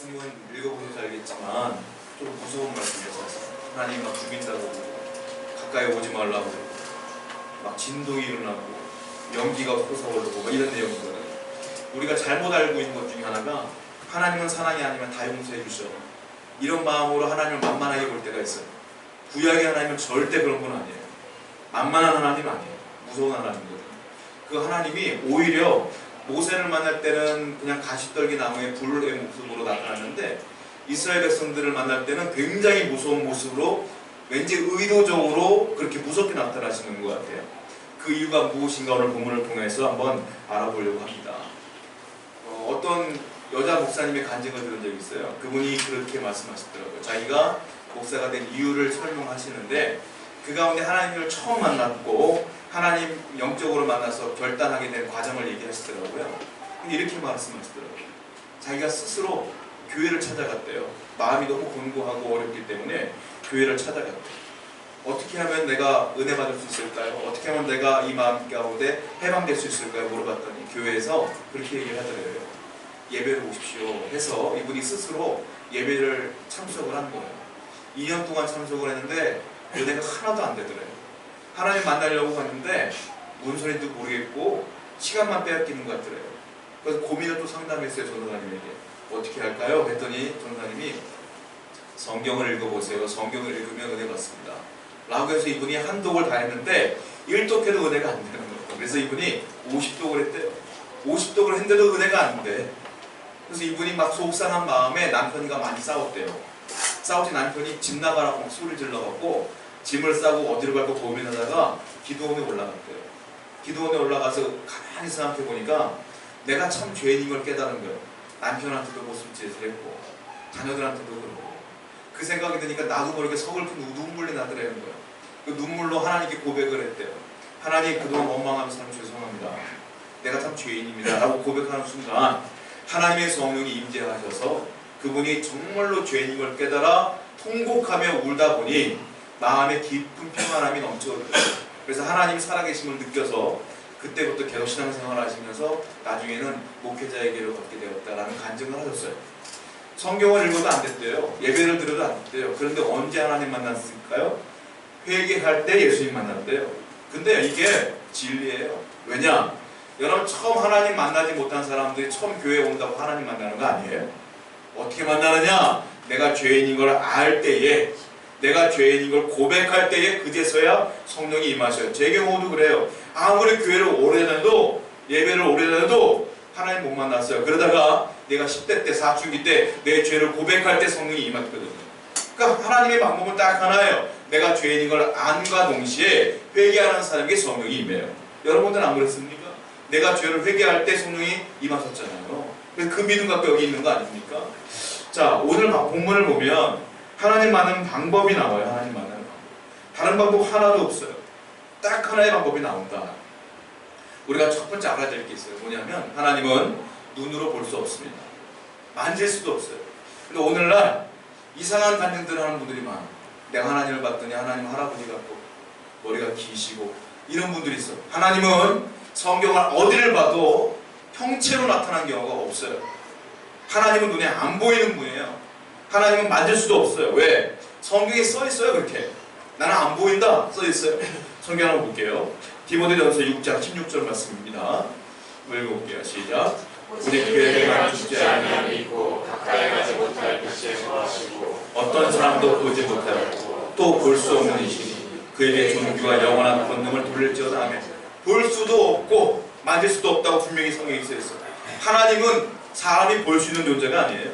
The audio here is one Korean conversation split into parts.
말씀은 읽어보셔서 알겠지만 좀 무서운 말씀이었어요. 하나님 막 죽인다고 가까이 오지 말라고 막 진동이 일어나고 연기가 솟아오르고 이런 내용이거든요. 우리가 잘못 알고 있는 것 중에 하나가 하나님은 사랑이 아니면 다 용서해 주셔, 이런 마음으로 하나님을 만만하게 볼 때가 있어요. 구약의 하나님은 절대 그런 분 아니에요. 만만한 하나님 아니에요. 무서운 하나님이거든요. 그 하나님이 오히려 모세를 만날 때는 그냥 가시떨기 나무의 불의 모습으로 나타났는데 이스라엘 백성들을 만날 때는 굉장히 무서운 모습으로 왠지 의도적으로 그렇게 무섭게 나타나시는 것 같아요. 그 이유가 무엇인가 오늘 본문을 통해서 한번 알아보려고 합니다. 어떤 여자 목사님의 간증을 들은 적이 있어요. 그분이 그렇게 말씀하시더라고요. 자기가 목사가 된 이유를 설명하시는데 그 가운데 하나님을 처음 만났고 하나님 영적으로 만나서 결단하게 된 과정을 얘기하시더라고요. 근데 이렇게 말씀하시더라고요. 자기가 스스로 교회를 찾아갔대요. 마음이 너무 곤고하고 어렵기 때문에 교회를 찾아갔대요. 어떻게 하면 내가 은혜 받을 수 있을까요? 어떻게 하면 내가 이 마음 가운데 해방될 수 있을까요? 물어봤더니 교회에서 그렇게 얘기를 하더래요. 예배를 오십시오 해서 이분이 스스로 예배를 참석을 한 거예요. 2년 동안 참석을 했는데 은혜가 하나도 안 되더래요. 하나님 만나려고 갔는데 무슨 소리인지 모르겠고 시간만 빼앗기는 것 같더래요. 그래서 고민을 또 상담했어요. 전도사님에게. 어떻게 할까요? 했더니 전도사님이 성경을 읽어보세요. 성경을 읽으면 은혜 받습니다 라고 해서 이분이 한독을 다 했는데 1독해도 은혜가 안 되는 거예요. 그래서 이분이 50독을 했대요. 50독을 했는데도 은혜가 안 돼. 그래서 이분이 막 속상한 마음에 남편과 많이 싸웠대요. 싸우지 남편이 집 나가라고 막 소리를 질러갖고 짐을 싸고 어디로 갈까 고민하다가 기도원에 올라갔대요. 기도원에 올라가서 가만히 생각해 보니까 내가 참 죄인인 걸 깨달은 거예요. 남편한테도 모순짓을 했고 자녀들한테도 그러고. 그 생각이 드니까 나도 모르게 서글픈 눈물이 나더라는 거예요. 그 눈물로 하나님께 고백을 했대요. 하나님, 그동안 원망하면서 참 죄송합니다. 내가 참 죄인입니다 라고 고백하는 순간 하나님의 성령이 임재하셔서 그분이 정말로 죄인인 걸 깨달아 통곡하며 울다 보니 마음에 깊은 평안함이 넘쳐오더라고요. 그래서 하나님이 살아계심을 느껴서 그때부터 계속 신앙생활을 하시면서 나중에는 목회자의 길을 걷게 되었다라는 간증을 하셨어요. 성경을 읽어도 안 됐대요. 예배를 드려도 안 됐대요. 그런데 언제 하나님 만났을까요? 회개할 때 예수님 만났대요. 근데 이게 진리예요. 왜냐? 여러분, 처음 하나님 만나지 못한 사람들이 처음 교회에 온다고 하나님 만나는 거 아니에요? 어떻게 만나느냐? 내가 죄인인 걸 알 때에, 내가 죄인인 걸 고백할 때에 그제서야 성령이 임하셔요. 제 경우도 그래요. 아무리 교회를 오래 다녀도, 예배를 오래 다녀도 하나님 못 만났어요. 그러다가 내가 10대 때, 사춘기 때 내 죄를 고백할 때 성령이 임했거든요. 그러니까 하나님의 방법은 딱 하나예요. 내가 죄인인 걸 안과 동시에 회개하는 사람에게 성령이 임해요. 여러분들은 안 그랬습니까? 내가 죄를 회개할 때 성령이 임하셨잖아요. 그래서 그 믿음 갖고 여기 있는 거 아닙니까? 자, 오늘 본문을 보면 하나님 만나는 방법이 나와요. 하나님 만나는 방법. 다른 방법 하나도 없어요. 딱 하나의 방법이 나온다. 우리가 첫 번째 알아야 될 게 있어요. 뭐냐면 하나님은 눈으로 볼 수 없습니다. 만질 수도 없어요. 근데 오늘날 이상한 간증들을 하는 분들이 많아요. 내가 하나님을 봤더니 하나님 할아버지 같고 머리가 기시고 이런 분들이 있어요. 하나님은 성경을 어디를 봐도 형체로 나타난 경우가 없어요. 하나님은 눈에 안 보이는 분이에요. 하나님은 만질 수도 없어요. 왜? 성경에 써 있어요. 그렇게 나는 안 보인다 써 있어요. 성경 한번 볼게요. 디모데전서 6장 16절 말씀입니다. 읽어볼게요. 시작. 우리 교회에만 죽지 아니함이 있고 가까이 가지 못할 빛에 거하시고 어떤 사람도 보지 못하고 또 볼 수 없는 이시니 그에게 존귀와 영원한 권능을 돌릴지어다 하며, 볼 수도 없고 만질 수도 없다고 분명히 성경에 써 있어요. 하나님은 사람이 볼 수 있는 존재가 아니에요.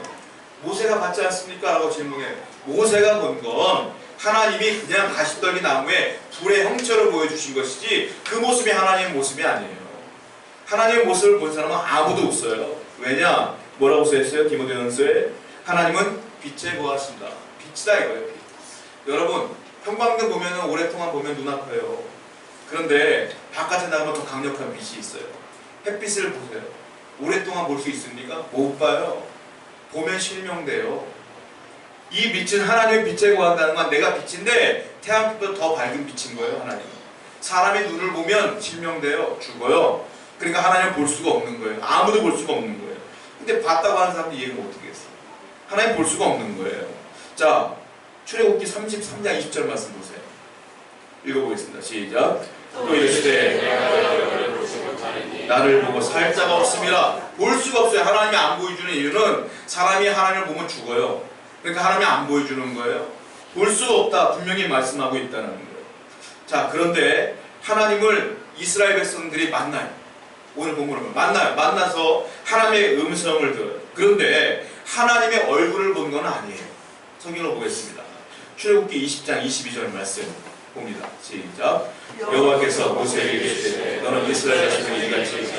모세가 봤지 않습니까? 라고 질문해요. 모세가 본 건 하나님이 그냥 가시떨기 나무에 불의 형체로 보여주신 것이지 그 모습이 하나님의 모습이 아니에요. 하나님의 모습을 본 사람은 아무도 없어요. 왜냐? 뭐라고 써있어요? 디모데전서에 하나님은 빛에 거하신다. 빛이다 이거예요. 빛. 여러분, 형광등 보면 오랫동안 보면 눈 아파요. 그런데 바깥에 나가면 더 강력한 빛이 있어요. 햇빛을 보세요. 오랫동안 볼 수 있습니까? 못 봐요. 보면 실명돼요. 이 빛은 하나님의 빛에 거한다는 건 내가 빛인데 태양빛보다 더 밝은 빛인 거예요. 하나님은. 사람의 눈을 보면 실명돼요. 죽어요. 그러니까 하나님을 볼 수가 없는 거예요. 아무도 볼 수가 없는 거예요. 근데 봤다고 하는 사람도 이해를 못 하겠어요. 하나님 볼 수가 없는 거예요. 자, 출애굽기 33장 20절 말씀 보세요. 읽어보겠습니다. 시작. 또 이르시되 나를 보고 살 자가 없음이라. 볼 수가 없어요. 하나님이 안 보여주는 이유는 사람이 하나님을 보면 죽어요. 그러니까 하나님이 안 보여주는 거예요. 볼 수가 없다 분명히 말씀하고 있다는 거예요. 자, 그런데 하나님을 이스라엘 백성들이 만나요. 오늘 본문을 만나요. 만나서 하나님의 음성을 들어요. 그런데 하나님의 얼굴을 본 건 아니에요. 성경을 보겠습니다. 출애굽기 20장 22절 말씀 봅니다. 시작. 여호와께서 모세에게 이르시되 너는 이스라엘 자손이 이같이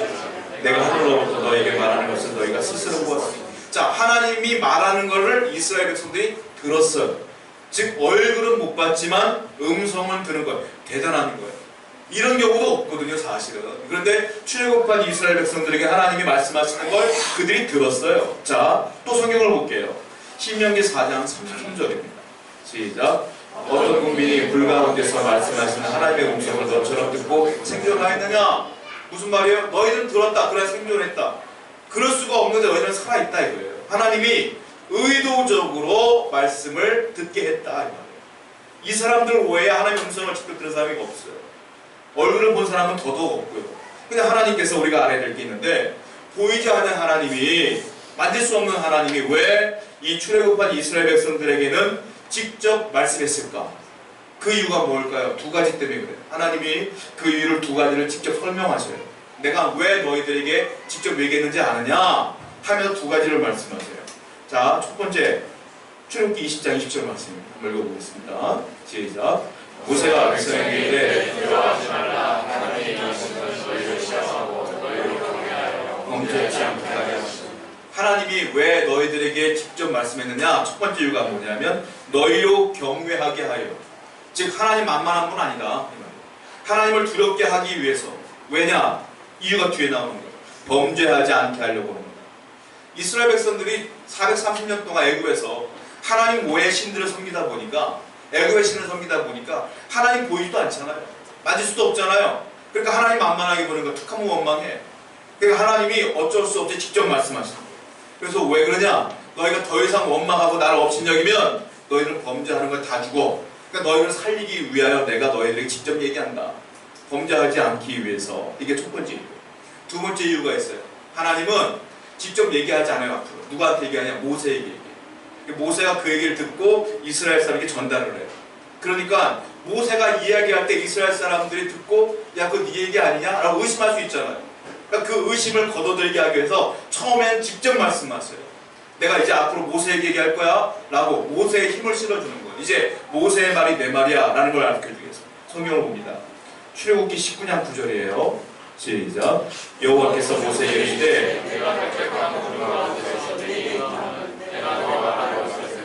내가 하늘로부터 너에게 말하는 것을 너희가 스스로 보았으니. 자, 하나님이 말하는 것을 이스라엘 백성들이 들었어요. 즉 얼굴은 못 봤지만 음성은 들은 거예요. 대단한 거예요. 이런 경우도 없거든요, 사실은. 그런데 출애굽한 이스라엘 백성들에게 하나님이 말씀하시는 걸 그들이 들었어요. 자, 또 성경을 볼게요. 신명기 4장 33절입니다. 시작. 어떤 국민이 불 가운데서 말씀하시는 하나님의 음성을 너처럼 듣고 생존하였느냐? 무슨 말이에요? 너희들은 들었다, 그래 생존했다. 그럴 수가 없는데 너희들은 살아있다 이거예요. 하나님이 의도적으로 말씀을 듣게 했다 이 말이에요. 이 사람들 외에 하나님의 음성을 직접 들은 사람이 없어요. 얼굴을 본 사람은 더더욱 없고요. 근데 하나님께서 우리가 알아야 될 게 있는데, 보이지 않는 하나님이, 만질 수 없는 하나님이 왜 이 출애굽한 이스라엘 백성들에게는 직접 말씀했을까? 그 이유가 뭘까요? 두 가지 때문에 그래요. 하나님이 그 이유를 두 가지를 직접 설명하셔요. 내가 왜 너희들에게 직접 얘기했는지 아느냐? 하면서 두 가지를 말씀하세요. 자, 첫 번째 출애굽기 20장 20절 말씀입니다. 한번 읽어보겠습니다. 시작. 모세가 백성에게 이르되 두려워하지 말라. 하나님의 말씀은 너희를 시험하고 너희를 경외하여 범죄하지 않게 하려 하시니. 하나님이 왜 너희들에게 직접 말씀했느냐? 첫 번째 이유가 뭐냐면 너희로 경외하게 하여. 즉 하나님 만만한 분 아니다. 하나님을 두렵게 하기 위해서. 왜냐? 이유가 뒤에 나오는 거예요. 범죄하지 않게 하려고 하는 거예요. 이스라엘 백성들이 430년 동안 애굽에서 하나님 외의 신들을 섬기다 보니까, 애굽의 신을 섬기다 보니까 하나님 보이지도 않잖아요. 만질 수도 없잖아요. 그러니까 하나님 만만하게 보는 거 툭하면 원망해. 그러니까 하나님이 어쩔 수 없이 직접 말씀하시는 거예요. 그래서 왜 그러냐? 너희가 더 이상 원망하고 나를 업신여기면 너희들은 범죄하는 걸 다 죽어. 그러니까 너희를 살리기 위하여 내가 너희들에게 직접 얘기한다. 범죄하지 않기 위해서. 이게 첫 번째 이유예요. 두 번째 이유가 있어요. 하나님은 직접 얘기하지 않아요. 앞으로 누구한테 얘기하냐? 모세에게 얘기해요. 모세가 그 얘기를 듣고 이스라엘 사람에게 전달을 해요. 그러니까 모세가 이야기할 때 이스라엘 사람들이 듣고 야 그거 네 얘기 아니냐? 라고 의심할 수 있잖아요. 그러니까 그 의심을 걷어들게 하기 위해서 처음엔 직접 말씀하세요. 내가 이제 앞으로 모세에게 얘기할 거야 라고 모세의 힘을 실어주는 거예요. 이제 모세의 말이 내 말이야 라는 걸 알려주기 위해서. 성경을 봅니다. 출애굽기 19장 9절이에요. 시작. 여호와께서 모세에게 이르시되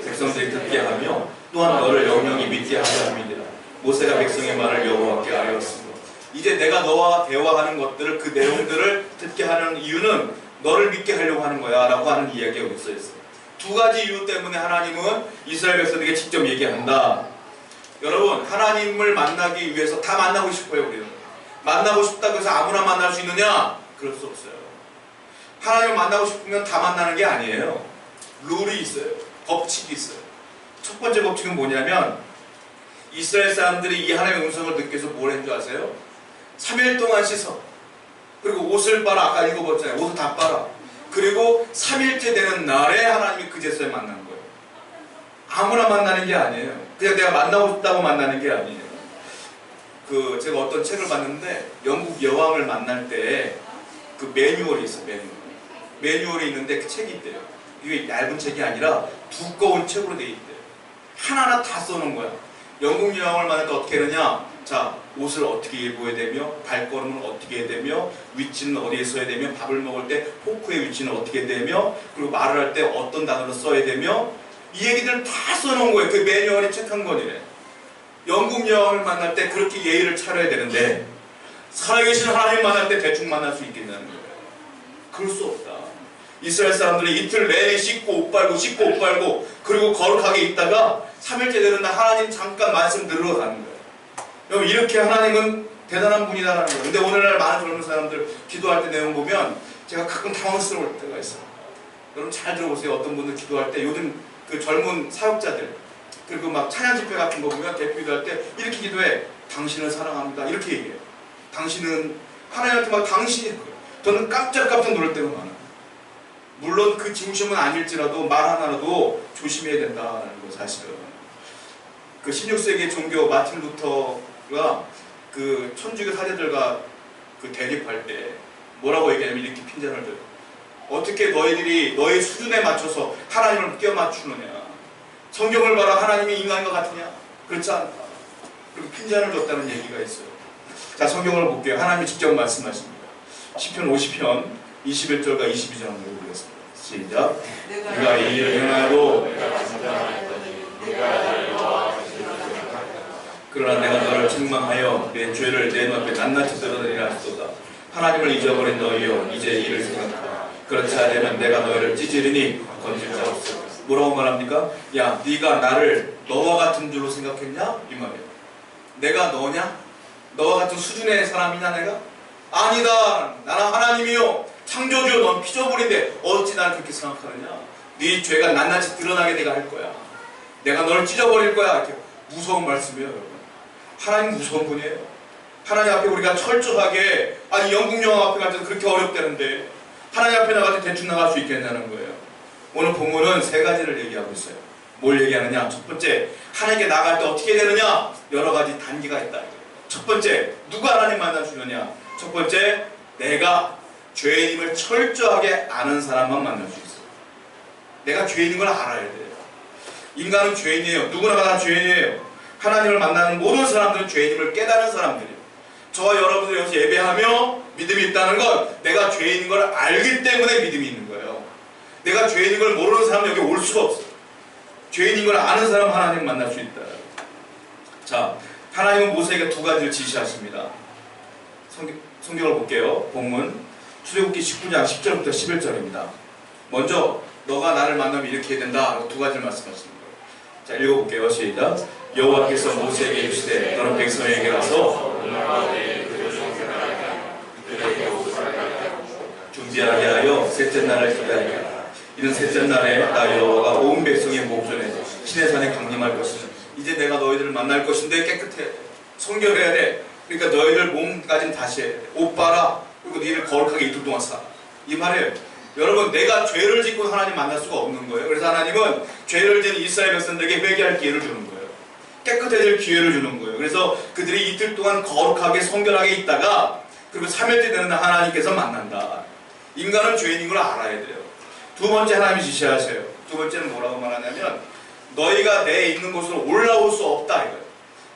백성들이 듣게 하며 또한 너를 영영히 믿게 하려 함이니라. 모세가 백성의 말을 여호와께 아뢰었으므로. 이제 내가 너와 대화하는 것들을, 그 내용들을 듣게 하는 이유는 너를 믿게 하려고 하는 거야 라고 하는 이야기가 여기 써있어요. 두 가지 이유 때문에 하나님은 이스라엘 백성에게 직접 얘기한다. 여러분, 하나님을 만나기 위해서 다 만나고 싶어요. 우리는 만나고 싶다고 해서 아무나 만날 수 있느냐? 그럴 수 없어요. 하나님을 만나고 싶으면 다 만나는 게 아니에요. 룰이 있어요. 법칙이 있어요. 첫 번째 법칙은 뭐냐면 이스라엘 사람들이 이 하나님의 음성을 듣기 위해서 뭘 했는 줄 아세요? 3일 동안 씻어. 그리고 옷을 빨아. 아까 읽어봤잖아요. 옷을 다 빨아. 그리고 3일째 되는 날에 하나님이 그제서야 만난 거예요. 아무나 만나는 게 아니에요. 그냥 내가 만나고 싶다고 만나는 게 아니에요. 제가 어떤 책을 봤는데 영국 여왕을 만날 때 그 매뉴얼이 있어요. 매뉴얼이 있는데 그 책이 있대요. 이게 얇은 책이 아니라 두꺼운 책으로 돼 있대요. 하나하나 다 써놓은 거야. 영국 여왕을 만날 때 어떻게 하느냐? 자, 옷을 어떻게 입어야 되며, 발걸음을 어떻게 해야 되며, 위치는 어디에 써야 되며, 밥을 먹을 때 포크의 위치는 어떻게 되며, 그리고 말을 할 때 어떤 단어로 써야 되며, 이 얘기들을 다 써놓은 거예요. 그 매뉴얼이 책 한 권이래. 영국 여왕을 만날 때 그렇게 예의를 차려야 되는데 살아계신 하나님 만날 때 대충 만날 수 있겠냐는 거예요. 그럴 수 없다. 이스라엘 사람들이 이틀 내내 씻고 옷 빨고 그리고 거룩하게 있다가 3일째 되는 날 하나님 잠깐 말씀 들으러 가는 거예요. 여러분, 이렇게 하나님은 대단한 분이다라는 거예요. 근데 오늘날 많은 젊은 사람들 기도할 때 내용 보면 제가 가끔 당황스러울 때가 있어요. 여러분 잘 들어보세요. 어떤 분들 기도할 때 요즘 그 젊은 사역자들 그리고 막 찬양 집회 같은 거 보면 대표 기도할 때 이렇게 기도해. 당신을 사랑합니다. 이렇게 얘기해요. 당신은 하나님한테 막 당신이 저는 깜짝깜짝 놀랄 때가 많아요. 물론 그 중심은 아닐지라도 말 하나라도 조심해야 된다는 거 사실은. 그 16세기 종교 마틴 루터가 그 천주교 사제들과 그 대립할 때 뭐라고 얘기하냐면 이렇게 핀잔을 줘요. 어떻게 너희들이 너희 수준에 맞춰서 하나님을 끼워 맞추느냐. 성경을 봐라. 하나님이 인간인 것 같으냐? 그렇지 않다. 그리고 핀잔을 줬다는 얘기가 있어요. 자, 성경을 볼게요. 하나님이 직접 말씀하십니다. 시편 50편 21절과 22절 한번 읽어보겠습니다. 시작. 네가 이 일을 행하여도 그러나 내가 너를 책망하여 내 죄를 내 눈앞에 낱낱이 드러내리라 하소서. 하나님을 잊어버린 너희여 이제 이를 생각하라. 그렇지 않으면 내가 너희를 찢으리니 건질 자 없어. 뭐라고 말합니까? 야, 네가 나를 너와 같은 줄로 생각했냐? 이 말이에요. 내가 너냐? 너와 같은 수준의 사람이냐 내가? 아니다. 나는 하나님이요 창조주. 넌 피조물인데 어찌 나를 그렇게 생각하느냐? 네 죄가 낱낱이 드러나게 내가 할 거야. 내가 너를 찢어버릴 거야. 이렇게 무서운 말씀이에요, 여러분. 하나님 무서운 분이에요. 하나님 앞에 우리가 철저하게 아니 영국 영화 앞에 갈 때도 그렇게 어렵다는데 하나님 앞에 나갈 때 대충 나갈 수 있겠냐는 거예요. 오늘 본문은 세 가지를 얘기하고 있어요. 뭘 얘기하느냐? 첫 번째, 하나님께 나갈 때 어떻게 되느냐? 여러 가지 단계가 있다. 첫 번째, 누가 하나님 만나주느냐? 첫 번째, 내가 죄인임을 철저하게 아는 사람만 만날 수 있어요. 내가 죄인인 걸 알아야 돼요. 인간은 죄인이에요. 누구나 다 죄인이에요. 하나님을 만나는 모든 사람들은 죄인임을 깨닫는 사람들이에요. 저와 여러분들이 여기서 예배하며 믿음이 있다는 건 내가 죄인인 걸 알기 때문에 믿음이 있는 거예요. 내가 죄인인 걸 모르는 사람은 여기 올 수가 없어요. 죄인인 걸 아는 사람 하나님 만날 수 있다. 자, 하나님은 모세에게 두 가지를 지시하십니다. 성경을 볼게요. 본문 출애굽기 19장 10절부터 11절입니다. 먼저 너가 나를 만나면 이렇게 해야 된다. 두 가지를 말씀하시는 거예요. 자, 읽어볼게요. 시작. 여호와께서 모세에게 이르시되 너는 백성에게 가서 준비하게 하여 셋째 날을 기다리게 하라. 이는 셋째 날에 나 여호와가 온 백성의 목전에 신의 산에 강림할 것이다. 이제 내가 너희들을 만날 것인데 깨끗해. 성결해야 돼. 그러니까 너희들 몸까지는 다시 해야 돼. 옷 빨아. 그리고 너희를 거룩하게 이틀 동안 살아. 이 말이에요. 여러분, 내가 죄를 짓고 하나님 만날 수가 없는 거예요. 그래서 하나님은 죄를 지은 이스라엘 백성들에게 회개할 기회를 주는 거예요. 깨끗해질 기회를 주는 거예요. 그래서 그들이 이틀 동안 거룩하게 성결하게 있다가 그리고 3일째 되는 날 하나님께서 만난다. 인간은 죄인인 걸 알아야 돼요. 두 번째 하나님이 지시하세요. 두 번째는 뭐라고 말하냐면 너희가 내 있는 곳으로 올라올 수 없다 이거예요.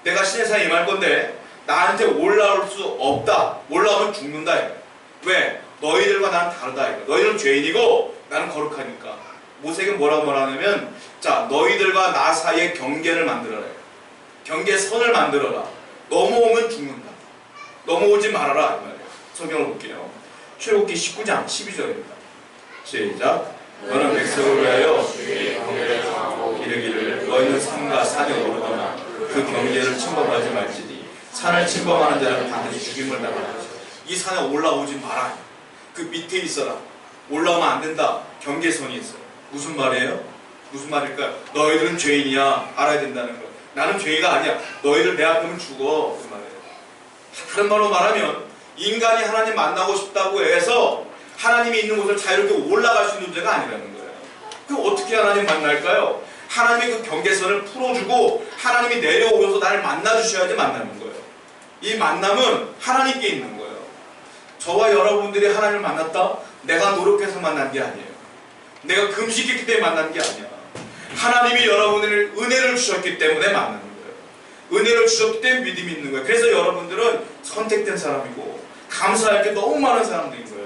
내가 신의 산에 임할 건데 나한테 올라올 수 없다. 올라오면 죽는다 이거예요. 왜? 너희들과 나는 다르다 이거예요. 너희들은 죄인이고 나는 거룩하니까. 모세에게 뭐라고 말하냐면 자, 너희들과 나 사이에 경계를 만들어라. 경계선을 만들어라. 넘어오면 죽는다. 넘어오지 말아라 이 말이에요. 성경을 볼게요. 출애굽기 19장 12절입니다. 시작. 너는 백성을 위하여 이르기를 너희는 산과 산에 오르거나 그 경계를 침범하지 말지니 산을 침범하는 자는 반드시 죽임을 당할 것이다. 이 산에 올라오지 마라. 그 밑에 있어라. 올라오면 안 된다. 경계선이 있어요. 무슨 말이에요? 무슨 말일까요? 너희들은 죄인이야. 알아야 된다는 거예요. 나는 죄인가 아니야. 너희들 내 앞에 오면 죽어. 그 말이에요. 다른 말로 말하면 인간이 하나님 만나고 싶다고 해서 하나님이 있는 곳을 자유롭게 올라갈 수 있는 문제가 아니라는 거예요. 그럼 어떻게 하나님 만날까요? 하나님이 그 경계선을 풀어주고 하나님이 내려오셔서 나를 만나주셔야지 만나는 거예요. 이 만남은 하나님께 있는 거예요. 저와 여러분들이 하나님을 만났다? 내가 노력해서 만난 게 아니에요. 내가 금식했기 때문에 만난 게 아니야. 하나님이 여러분을 은혜를 주셨기 때문에 만나는 거예요. 은혜를 주셨기 때문에 믿음이 있는 거예요. 그래서 여러분들은 선택된 사람이고 감사할 게 너무 많은 사람들인 거예요.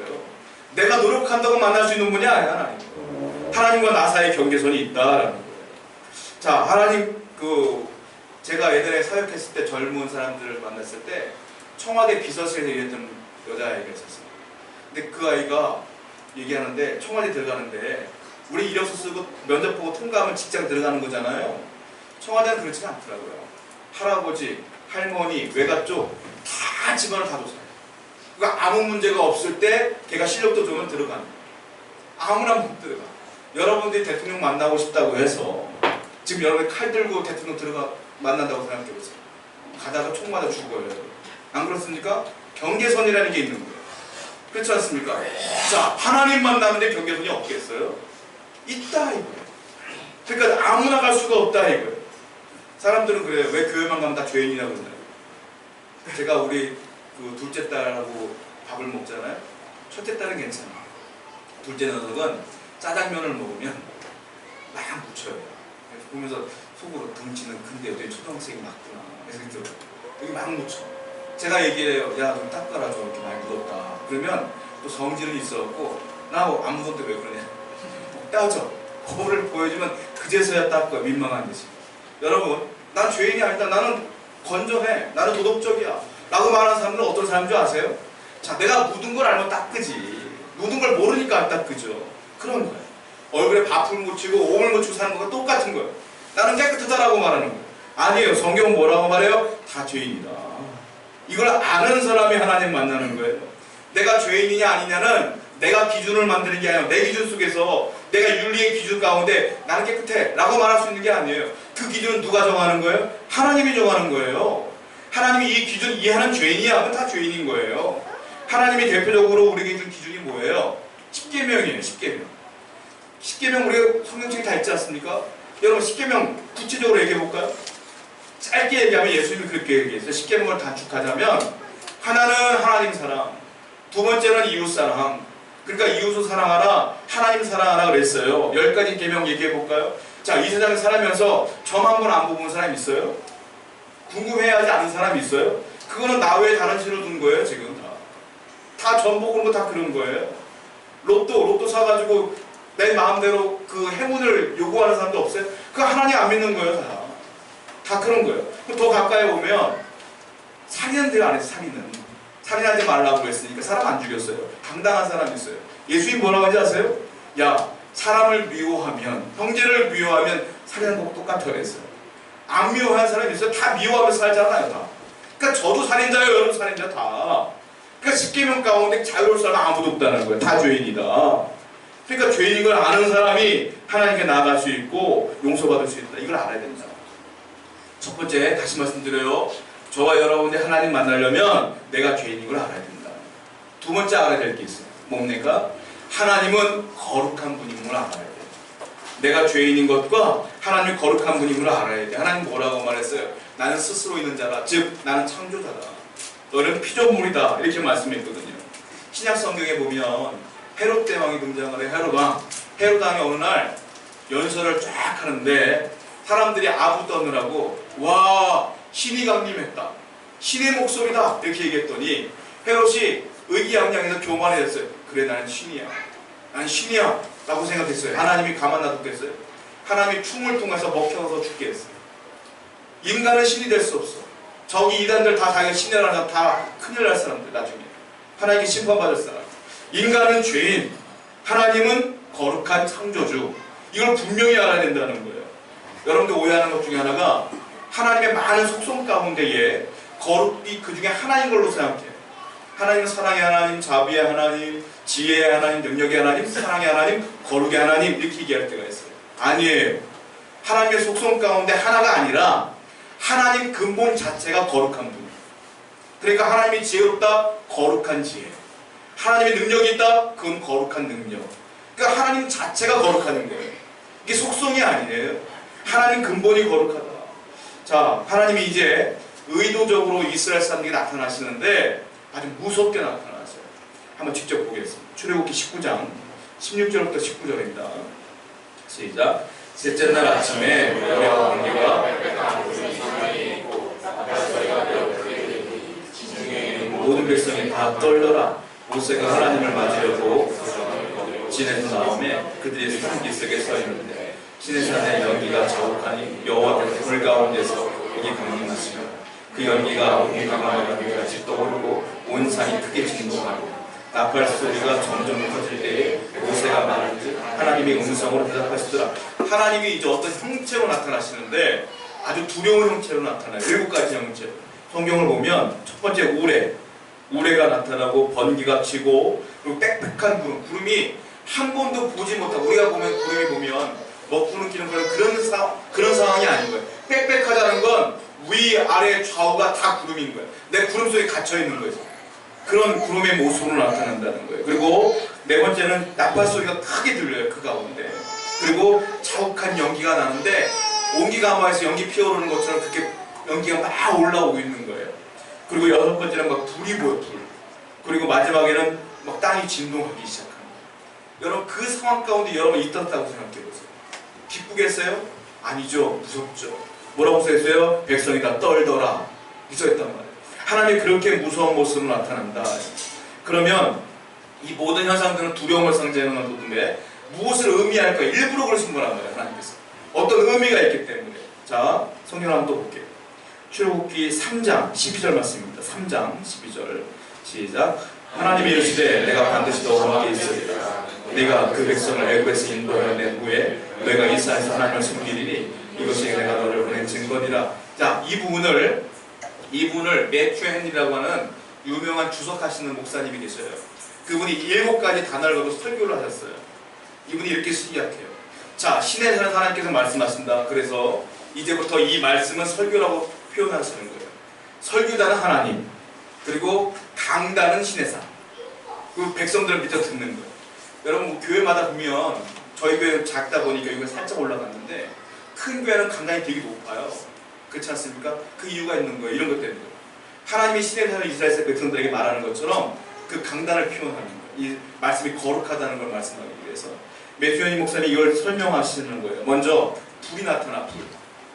내가 노력한다고 만날 수 있는 분이 아니야. 하나님. 하나님과 나 사이의 경계선이 있다라는 거예요. 자, 하나님 제가 예전에 사역했을 때 젊은 사람들을 만났을 때 청와대 비서실에 일했던 여자아이가 있었어요. 근데 그 아이가 얘기하는데 청와대 들어가는데 우리 이력서 쓰고 면접 보고 통과하면 직장 들어가는 거잖아요. 청와대는 그렇지가 않더라고요. 할아버지, 할머니, 외가쪽 다 집안을 다 조사해요. 그러니까 아무 문제가 없을 때 걔가 실력도 좋으면 들어가는 거예요. 아무나 못 들어가. 여러분들이 대통령 만나고 싶다고 해서 지금 여러분이 칼 들고 대통령 만난다고 생각해보세요. 가다가 총 맞아 죽어요. 안 그렇습니까? 경계선이라는 게 있는 거예요. 그렇지 않습니까? 자, 하나님 만나는데 경계선이 없겠어요? 있다 이거예요. 그러니까 아무나 갈 수가 없다 이거예요. 사람들은 그래요. 왜 교회만 가면 다 죄인이라고 그러나요? 제가 우리 그 둘째 딸하고 밥을 먹잖아요. 첫째 딸은 괜찮아요. 둘째 녀석은 짜장면을 먹으면 막 묻혀요. 그래서 보면서 속으로 덩치는 큰데 어떻게 초등학생이 맞구나. 그래서 여기 막 묻혀. 제가 얘기해요. 야, 좀 닦아라. 좀 이렇게 많이 묻었다. 그러면 또 성질은 있어갖고 나 안 묻었는데 왜 그러냐. 따져. 거울을 보여주면 그제서야 닦아. 민망한 듯이. 여러분, 난 죄인이 아니다. 나는 건전해. 나는 도덕적이야. 라고 말하는 사람들은 어떤 사람인 줄 아세요? 자, 내가 묻은 걸 알면 닦으지. 묻은 걸 모르니까 안 닦으죠. 그런 거예요. 얼굴에 밥을 묻히고 오물 묻히고 사는 거가 똑같은 거예요. 나는 깨끗하다라고 말하는 거예요. 아니에요. 성경은 뭐라고 말해요? 다 죄인이다. 이걸 아는 사람이 하나님 만나는 거예요. 내가 죄인이냐 아니냐는 내가 기준을 만드는 게 아니라 내 기준 속에서 내가 윤리의 기준 가운데 나는 깨끗해 라고 말할 수 있는 게 아니에요. 그 기준은 누가 정하는 거예요? 하나님이 정하는 거예요. 하나님이 이 기준 이해하는 죄인이야 하면 다 죄인인 거예요. 하나님이 대표적으로 우리에게 준 기준이 뭐예요? 10계명이에요. 10계명. 10계명 우리가 성경책에 다 있지 않습니까? 여러분 10계명 구체적으로 얘기해 볼까요? 짧게 얘기하면 예수님이 그렇게 얘기했어요. 10계명을 단축하자면 하나는 하나님 사랑, 두 번째는 이웃 사랑. 그러니까 이웃을 사랑하라, 하나님 사랑하라 그랬어요. 10가지 계명 얘기해 볼까요? 자, 이 세상에 살면서 점 한 번 안 뽑은 사람 있어요? 궁금해하지 않은 사람 있어요? 그거는 나 외에 다른 신을 둔 거예요. 지금 다 점 보는 거 다 그런 거예요. 로또 사가지고 내 마음대로 그 행운을 요구하는 사람도 없어요? 그거 하나님 안 믿는 거예요. 다 그런 거예요. 더 가까이 오면 살인은 돼요. 안 해서 살인하지 말라고 했으니까 사람 안 죽였어요. 당당한 사람이 있어요. 예수님 뭐라고 하는지 아세요? 야, 사람을 미워하면, 형제를 미워하면 살인하는 거 똑같아요 했어요. 안 미워하는 사람이 있어요? 다 미워하면서 살잖아요. 다. 그러니까 저도 살인자예요. 여러분 살인자 다. 그러니까 10계명 가운데 자유로울 사람은 아무도 없다는 거예요. 다 죄인이다. 그러니까 죄인인 걸 아는 사람이 하나님께 나아갈 수 있고 용서받을 수 있다. 이걸 알아야 된다. 첫 번째 다시 말씀드려요. 저와 여러분이 하나님 만나려면 내가 죄인인 걸 알아야 된다. 두 번째 알아야 될 게 있어요. 뭡니까? 하나님은 거룩한 분인 걸 알아야 돼요. 내가 죄인인 것과 하나님이 거룩한 분인 걸 알아야 돼. 하나님 뭐라고 말했어요? 나는 스스로 있는 자다. 즉 나는 창조자다. 너는 피조물이다. 이렇게 말씀했거든요. 신약 성경에 보면 헤롯 대왕이 등장을 해요. 헤롯 왕. 헤롯 왕이 어느 날 연설을 쫙 하는데 사람들이 아부 떠느라고 와 신이 강림했다. 신의 목소리다. 이렇게 얘기했더니 헤롯이 의기양양해서 교만이 됐어요. 그래 나는 신이야. 난 신이야. 라고 생각했어요. 하나님이 가만 놔뒀겠어요? 하나님이 춤을 통해서 먹혀서 죽게 했어요. 인간은 신이 될 수 없어. 저기 이단들 다 자기가 신이라는 사람 다 큰일 날 사람들 나중에. 하나님께 심판받을 사람. 인간은 죄인. 하나님은 거룩한 창조주. 이걸 분명히 알아야 된다는 거예요. 여러분들 오해하는 것 중에 하나가 하나님의 많은 속성 가운데에 거룩이 그 중에 하나인 걸로 생각해요. 하나님은 사랑의 하나님, 자비의 하나님, 지혜의 하나님, 능력의 하나님, 사랑의 하나님, 거룩의 하나님 이렇게 얘기할 때가 있어요. 아니에요. 하나님의 속성 가운데 하나가 아니라 하나님 근본 자체가 거룩한 분이에요. 그러니까 하나님이 지혜롭다, 거룩한 지혜. 하나님의 능력이 있다, 그건 거룩한 능력. 그러니까 하나님 자체가 거룩한 거예요. 이게 속성이 아니에요. 하나님 근본이 거룩하다. 자, 하나님이 이제 의도적으로 이스라엘 사람에게 나타나시는데 아주 무섭게 나타나세요. 한번 직접 보겠습니다. 출애굽기 19장 16절부터 19절입니다. 시작. 셋째 날 아침에 모래와 번개가 모든 백성이 다 떨려라. 모세가 하나님을 맞으려고 지낸 다음에 그들이 산기슭에 서 있는데 시내산의 연기가 자욱하니 여호와께서 불 가운데서 거기 강림하시며 그 연기가 온 강한 연기같이 떠오르고 온 산이 크게 진동하고 나팔 소리가 점점 커질 때에 모세가 말하는지 하나님이 음성으로 대답하시더라. 하나님이 이제 어떤 형체로 나타나시는데 아주 두려운 형체로 나타나요. 7가지 형체. 성경을 보면 첫 번째 우레가 나타나고 번개가 치고 그리고 빽빽한 구름이 한 번도 보지 못하고, 우리가 보면 구름이 보면 먹구름 끼는 그런 상황이 아닌 거예요. 빽빽하다는 건 위, 아래, 좌우가 다 구름인 거예요. 내 구름 속에 갇혀 있는 거죠. 그런 구름의 모습으로 나타난다는 거예요. 그리고 네 번째는 나팔 소리가 크게 들려요. 그 가운데. 그리고 자욱한 연기가 나는데 온기가마에서 연기 피어오르는 것처럼 그렇게 연기가 막 올라오고 있는 거예요. 그리고 여섯 번째는 막 불이 보여, 불. 그리고 마지막에는 막 땅이 진동하기 시작합니다. 여러분 그 상황 가운데 여러분 있었다고 생각해보세요. 기쁘겠어요? 아니죠. 무섭죠. 뭐라고 써있어요? 백성이 다 떨더라. 무서웠단 말이에요. 하나님이 그렇게 무서운 모습으로 나타난다. 그러면 이 모든 현상들은 두려움을 상징하는 것인데 무엇을 의미할까? 일부러 그러신 거란 말이에요. 하나님께서. 어떤 의미가 있기 때문에. 자, 성경 한번 또 볼게요. 출애굽기 3장 12절 말씀입니다. 3장 12절 시작. 하나님이 이르시되 내가 반드시 너와 함께 있으리라. 네가 그 백성을 애굽에서 인도하여 후에 너희가 이 산에서 하나님을 섬기리니 이것이 내가 너를 보낸 증거니라. 자, 이 부분을 매튜 헨리라고 하는 유명한 주석하시는 목사님이 계셔요. 그분이 7가지 단어를 가지고 설교를 하셨어요. 이분이 이렇게 시작해요. 자, 신에 사는 하나님께서 말씀하신다. 그래서 이제부터 이 말씀은 설교라고 표현하시는 거예요. 설교자는 하나님, 그리고 강단은 신의 산. 그 백성들을 밑에 듣는 거예요. 여러분 교회마다 보면 저희 교회는 작다 보니까 여기가 살짝 올라갔는데 큰 교회는 강단이 되게 높아요. 그렇지 않습니까? 그 이유가 있는 거예요. 이런 것 때문에. 하나님이 신의 산을 이스라엘 백성들에게 말하는 것처럼 그 강단을 표현하는 거예요. 이 말씀이 거룩하다는 걸 말씀하기 위해서. 매튜 헨리 목사님이 이걸 설명하시는 거예요. 먼저 불이 나타나.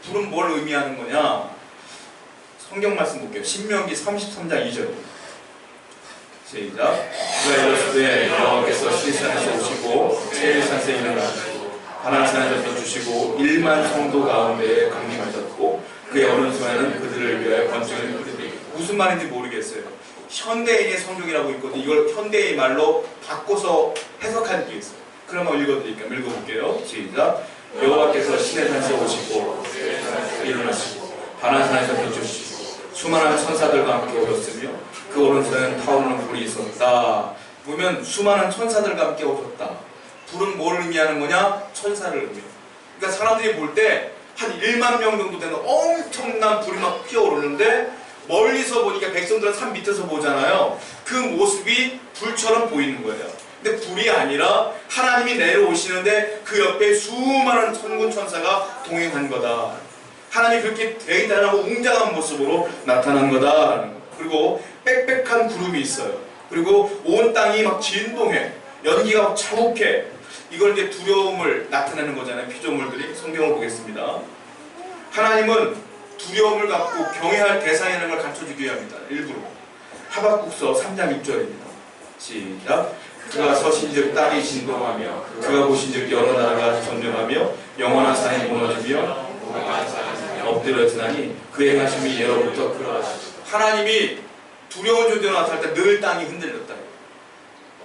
불은 뭘 의미하는 거냐? 성경 말씀 볼게요. 신명기 33장 2절입니다. 시작. 그가 이르시되 여호와께서 시내산에서 오시고 세일산에서 일어나시고 바나산에서 떠주시고 1만 성도 가운데에 강림하셨고 그의 오른손에는 그들을 위하여 권능을 부리니. 무슨 말인지 모르겠어요. 현대인의 성경이라고 있거든요. 이걸 현대인 말로 바꿔서 해석한 게 있어요. 그럼 한번 읽어드릴게요. 읽어볼게요. 시작. 여호와께서 시내산에서 오시고 일어나시고 바나산에서 떠주시고 수많은 천사들과 함께 오셨으며 그 오른손에는 타오르는 불이 있었다. 보면 수많은 천사들과 함께 오셨다. 불은 뭘 의미하는 거냐? 천사를 의미해요. 그러니까 사람들이 볼 때 한 1만 명 정도 되는 엄청난 불이 막 피어오르는데 멀리서 보니까 백성들은 산 밑에서 보잖아요. 그 모습이 불처럼 보이는 거예요. 근데 불이 아니라 하나님이 내려오시는데 그 옆에 수많은 천군 천사가 동행한 거다. 하나님이 그렇게 대단하고 웅장한 모습으로 나타난 거다. 그리고 빽빽한 구름이 있어요. 그리고 온 땅이 막 진동해. 연기가 막 자욱해. 이걸 이제 두려움을 나타내는 거잖아요. 피조물들이. 성경을 보겠습니다. 하나님은 두려움을 갖고 경외할 대상이라는 걸 가르쳐주기 위함이다. 일부러. 하박국서 3장 6절입니다. 시작. 그가 서신즉 땅이 진동하며 그가 보신즉 여러 나라가 전쟁하며 영원한 산이 무너지며 엎드려지나니 그 행하심이 예로부터 그러하시고. 하나님이 두려운 존재로 나타날 때 늘 땅이 흔들렸다.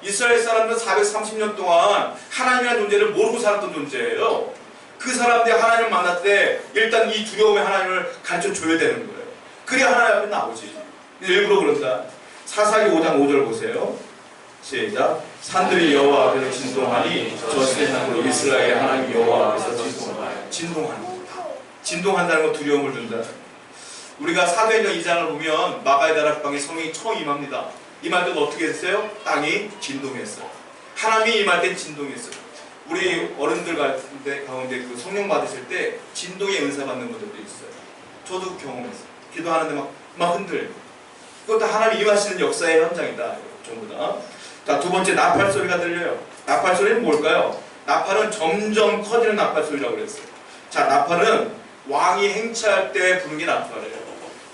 이스라엘 사람들은 430년 동안 하나님이라는 존재를 모르고 살았던 존재예요. 그 사람들이 하나님을 만날 때 일단 이 두려움의 하나님을 가르쳐줘야 되는 거예요. 그래야 하나님 앞에 나오지. 일부러 그런다. 사사기 5장 5절 보세요. 시작. 산들이 여호와 앞에서 진동하니 저 세상으로 이스라엘의 하나님 여호와 앞에서 진동하니. 진동한다는 건 두려움을 준다. 우리가 사도행전 2장을 보면 마가의 다락방에 성령이 처음 임합니다. 임할 때도 어떻게 했어요? 땅이 진동했어요. 하나님이 임할 때 진동했어요. 우리 어른들 가운데 그 성령 받으실 때 진동의 은사 받는 분들도 있어요. 저도 경험했어요. 기도하는데 막 흔들고. 그것도 하나님이 임하시는 역사의 현장이다. 전부 다. 자, 두 번째 나팔 소리가 들려요. 나팔 소리는 뭘까요? 나팔은 점점 커지는 나팔 소리라고 그랬어요. 자, 나팔은 왕이 행차할 때 부는 게 나팔이에요.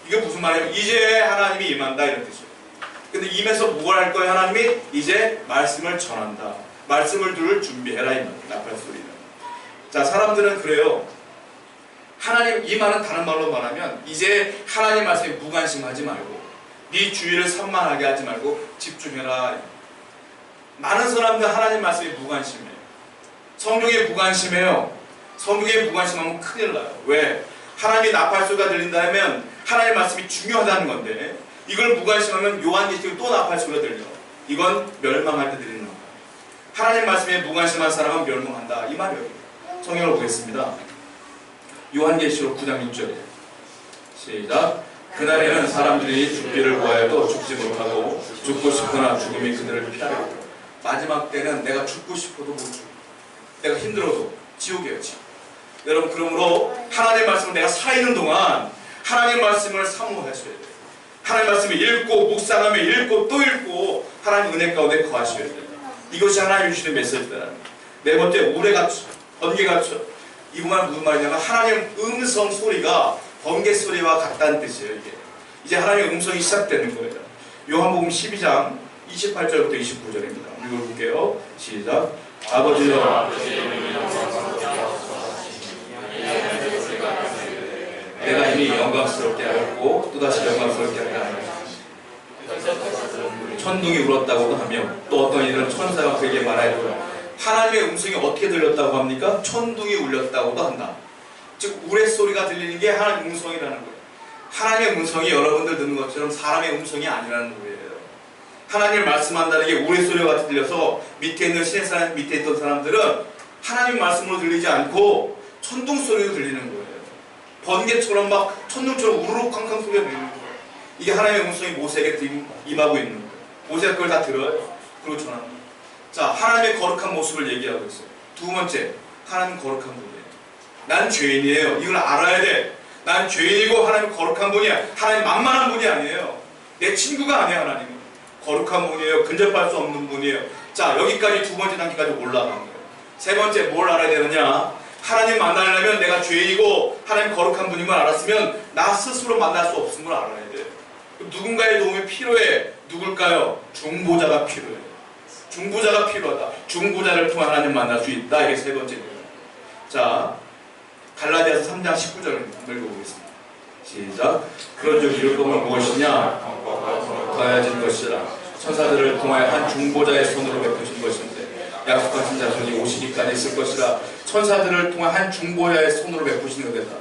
이게 무슨 말이에요? 이제 하나님이 임한다 이런 뜻이에요. 근데 임해서 뭘 할 거예요? 하나님이 이제 말씀을 전한다. 말씀을 들을 준비해라 이 말이에요. 나팔 소리는. 자, 사람들은 그래요. 하나님 임하는 다른 말로 말하면 이제 하나님 말씀에 무관심하지 말고 네 주위를 산만하게 하지 말고 집중해라. 많은 사람들 하나님 말씀에 무관심해요. 성경에 무관심해요. 성경에 무관심하면 큰일 나요. 왜? 하나님이 나팔 소리가 들린다면 하나님의 말씀이 중요하다는 건데 이걸 무관심하면 요한계시록에 또 나팔 소리가 들려. 이건 멸망할 때 들리는 거예요. 하나님 말씀에 무관심한 사람은 멸망한다. 이 말이에요. 성경을 보겠습니다. 요한계시록 9장 6절이에요. 시작. 그날에는 사람들이 죽기를 구하여도 죽지 못하고 죽고 싶거나 죽음이 그들을 피하려. 마지막 때는 내가 죽고 싶어도 못 죽어. 내가 힘들어도 지옥이에요, 지옥. 여러분, 그러므로 하나님 말씀을 내가 살아있는 동안 하나님 말씀을 사모하셔야 돼요. 하나님 말씀을 읽고 묵상하며 읽고 또 읽고 하나님 은혜 가운데 거하셔야 돼요. 이것이 하나님 주시는 메시지다. 네 번째, 오래같이 번개같이. 이거만 무슨 말이냐면 하나님 음성 소리가 번개 소리와 같다는 뜻이에요. 이제 하나님의 음성이 시작되는 거예요. 요한복음 12장 28절부터 29절입니다. 읽어볼게요. 시작. 아버지여, 내가 이미 영광스럽게 하였고 또다시 영광스럽게 하리라. 천둥이 울었다고도 하며 또 어떤 이들은 천사가 그에게 말하였고. 하나님의 음성이 어떻게 들렸다고 합니까? 천둥이 울렸다고도 한다. 즉 우레소리가 들리는 게 하나님의 음성이라는 거예요. 하나님의 음성이 여러분들 듣는 것처럼 사람의 음성이 아니라는 거예요. 하나님을 말씀한다는 게 우레소리가 같이 들려서 밑에 있는 신의 사람 밑에 있던 사람들은 하나님 말씀으로 들리지 않고 천둥 소리로 들리는 거예요. 번개처럼 막 천둥처럼 우르르 쾅쾅 소리가 들리는 거예요. 이게 하나님의 음성이 모세에게 임하고 있는 거예요. 모세가 그걸 다 들어요. 그리고 전합니다. 자, 하나님의 거룩한 모습을 얘기하고 있어요. 두 번째, 하나님 거룩한 분이에요. 난 죄인이에요. 이걸 알아야 돼. 난 죄인이고 하나님 거룩한 분이야. 하나님 만만한 분이 아니에요. 내 친구가 아니에요. 하나님은 거룩한 분이에요. 근접할 수 없는 분이에요. 자, 여기까지 두 번째 단계까지 올라간 거예요. 세 번째, 뭘 알아야 되느냐? 하나님 만나려면 내가 죄인이고 하나님 거룩한 분인 걸 알았으면 나 스스로 만날 수 없음을 걸 알아야 돼. 누군가의 도움이 필요해. 누굴까요? 중보자가 필요해. 중보자가 필요하다. 중보자를 통해 하나님 만날 수 있다. 이게 세 번째입니다. 자, 갈라디아서 3장 19절입니다. 읽어보겠습니다. 시작. 그런즉 이룰 것은 무엇이냐? 더해진 것이라. 천사들을 통하여 한 중보자의 손으로 베푸신 것인데 약속하신 자손이 오시기까지 있을 것이라. 천사들을 통해 한 중보자의 손으로 베푸시는 것이다.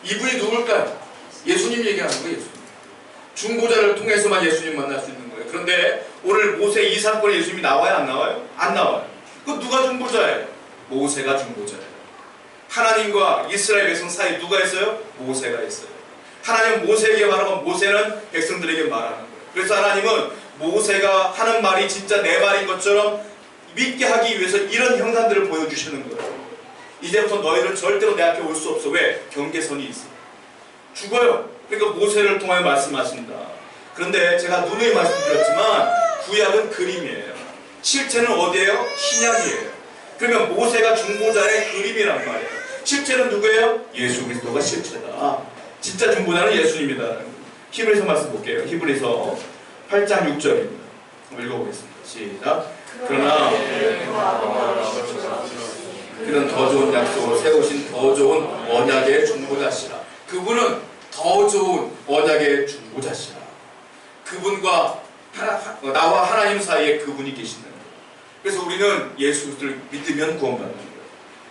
이분이 누굴까요? 예수님 얘기하는 거예요. 예수님. 중보자를 통해서만 예수님 만날 수 있는 거예요. 그런데 오늘 모세 이 사건에 예수님이 나와요? 안 나와요? 안 나와요. 그 누가 중보자예요? 모세가 중보자예요. 하나님과 이스라엘 백성 사이 누가 있어요? 모세가 있어요. 하나님은 모세에게 말하고 모세는 백성들에게 말하는 거예요. 그래서 하나님은 모세가 하는 말이 진짜 내 말인 것처럼 믿게 하기 위해서 이런 형상들을 보여주시는 거예요. 이제부터 너희는 절대로 내 앞에 올 수 없어. 왜? 경계선이 있어. 죽어요. 그러니까 모세를 통하여 말씀하신다. 그런데 제가 누누이 말씀드렸지만 구약은 그림이에요. 실체는 어디예요? 신약이에요. 그러면 모세가 중보자의 그림이란 말이에요. 실체는 누구예요? 예수 그리스도가 실체다. 진짜 중보자는 예수님이다. 히브리서 말씀 볼게요. 히브리서 8장 6절입니다. 읽어보겠습니다. 시작. 그러나 그는 더 좋은 약속을 세우신 더 좋은 언약의 중보자시라. 그분은 더 좋은 언약의 중보자시라. 그분과 나와 하나님 사이에 그분이 계신다는 거예요. 그래서 우리는 예수 그리스도를 믿으면 구원받는 거예요.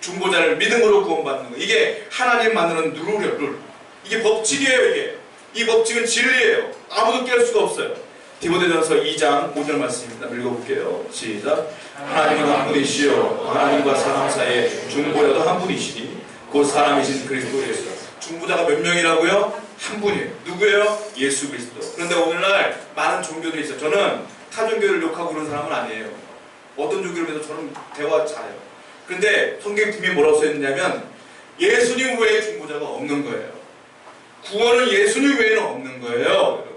중보자를 믿음으로 구원받는 거예요. 이게 하나님 만드는 룰. 이게 법칙이에요. 이게. 이 법칙은 진리예요. 아무도 깰 수가 없어요. 디모데전서 2장 5절 말씀입니다. 읽어볼게요. 시작. 하나님은 한 분이시요 하나님과 사람 사이에 중보자도 한 분이시니 곧 사람이신 그리스도 예수. 중보자가 몇 명이라고요? 한 분이에요. 누구예요? 예수 그리스도. 그런데 오늘날 많은 종교들이 있어요. 저는 타 종교를 욕하고 그런 사람은 아니에요. 어떤 종교를 해도 저는 대화 잘해요. 그런데 성경팀이 뭐라고 써있느냐면 예수님 외에 중보자가 없는 거예요. 구원은 예수님 외에는 없는 거예요.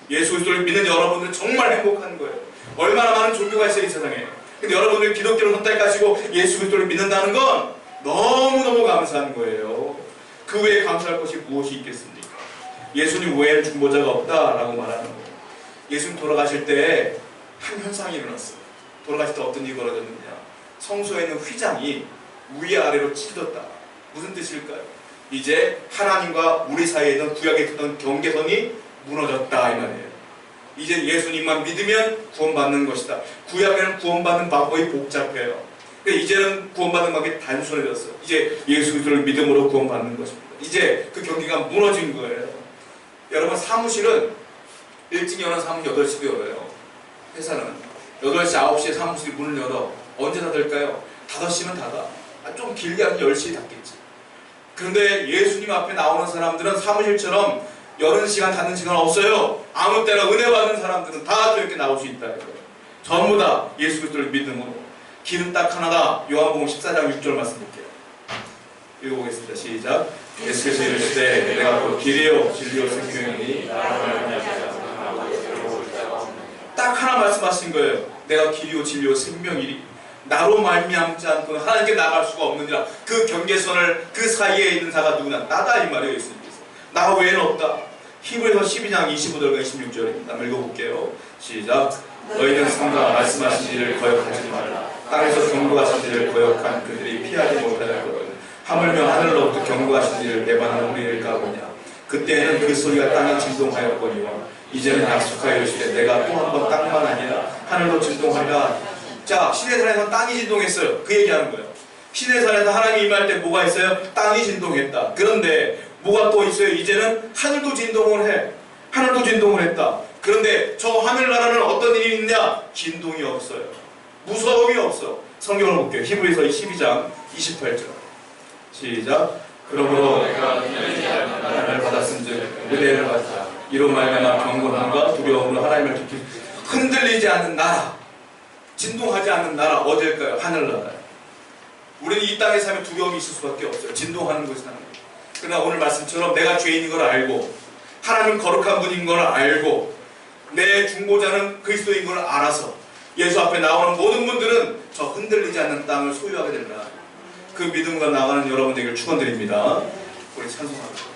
예수 그리스도를 믿는 여러분들은 정말 행복한 거예요. 얼마나 많은 종교가 있어요, 이 세상에. 근데 여러분들이 기독교를 선택하시고 예수 그리스도를 믿는다는 건 너무너무 감사한 거예요. 그 외에 감사할 것이 무엇이 있겠습니까? 예수님 외에는 중보자가 없다라고 말하는 거예요. 예수님 돌아가실 때 한 현상이 일어났어요. 돌아가실 때 어떤 일이 벌어졌느냐? 성소에 있는 휘장이 위아래로 찢어졌다. 무슨 뜻일까요? 이제 하나님과 우리 사이에 있는 구약에 있던 경계선이 무너졌다 이 말이에요. 이제 예수님만 믿으면 구원받는 것이다. 구약에는 구원받는 방법이 복잡해요. 근데 이제는 구원받는 방법이 단순해졌어요. 이제 예수 그리스도를 믿음으로 구원받는 것입니다. 이제 그 경계가 무너진 거예요. 여러분, 사무실은 일찍 여는 사무실 8시도 열어요. 회사는 8시, 9시에 사무실이 문을 열어. 언제 닫을까요? 5시면 닫아. 좀 길게 하면 10시에 닫겠지. 그런데 예수님 앞에 나오는 사람들은 사무실처럼 여는 시간 닫는 시간 없어요. 아무 때나 은혜 받는 사람들은 다 저렇게 나올 수 있다. 전부 다 예수 그리스도를 믿음으로. 길은 딱 하나다. 요한복음 14장 6절 말씀 볼게요. 읽어보겠습니다. 시작. 예수께서 이르시되 내가 곧 길이요 진리요 생명이니 딱 하나 말씀하신 거예요. 내가 길이요 진리요 생명이니 나로 말미암지 않고 하나님께 나갈 수가 없느니라. 그 경계선을 그 사이에 있는 자가 누구냐? 나다 이 말이에요. 예수님께서. 나 외에는 없다. 히브리서 12장 25절과 26절입니다. 한번 읽어볼게요. 시작. 너희는 성가 말씀하신 일을 거역하지 말라. 땅에서 경고하신 일을 거역한 그들이 피하지 못할 것을 하물며 하늘로부터 경고하신 일을 배반하는 우리를 까보냐. 그때는 그 소리가 땅에 진동하였거니와 이제는 약속하여 이르시되 내가 또 한 번 땅만 아니라 하늘도 진동하리라. 자, 시내산에서 땅이 진동했어요. 그 얘기하는 거예요. 시내산에서 하나님이 임할 때 뭐가 있어요? 땅이 진동했다. 그런데 뭐가 또 있어요? 이제는 하늘도 진동을 해. 하늘도 진동을 했다. 그런데 저 하늘나라는 어떤 일이 있냐? 진동이 없어요. 무서움이 없어. 성경을 볼게요. 히브리서 12장 28절. 시작. 그러므로 내가 하나님을 받았은즉 은혜를 받자. 이로 말미암아 경건함과 두려움으로 하나님을 깊이 흔들리지 않는 나라, 진동하지 않는 나라 어딜까요? 하늘나라예요. 우리는 이 땅에 살면 두려움이 있을 수밖에 없어요. 진동하는 곳이 나는 거예요. 그러나 오늘 말씀처럼 내가 죄인인 걸 알고 하나님 거룩한 분인 걸 알고 내 중보자는 그리스도인 걸 알아서 예수 앞에 나오는 모든 분들은 저 흔들리지 않는 땅을 소유하게 된다. 그 믿음과 나가는 여러분 되기를 축원드립니다. 우리 찬송합니다.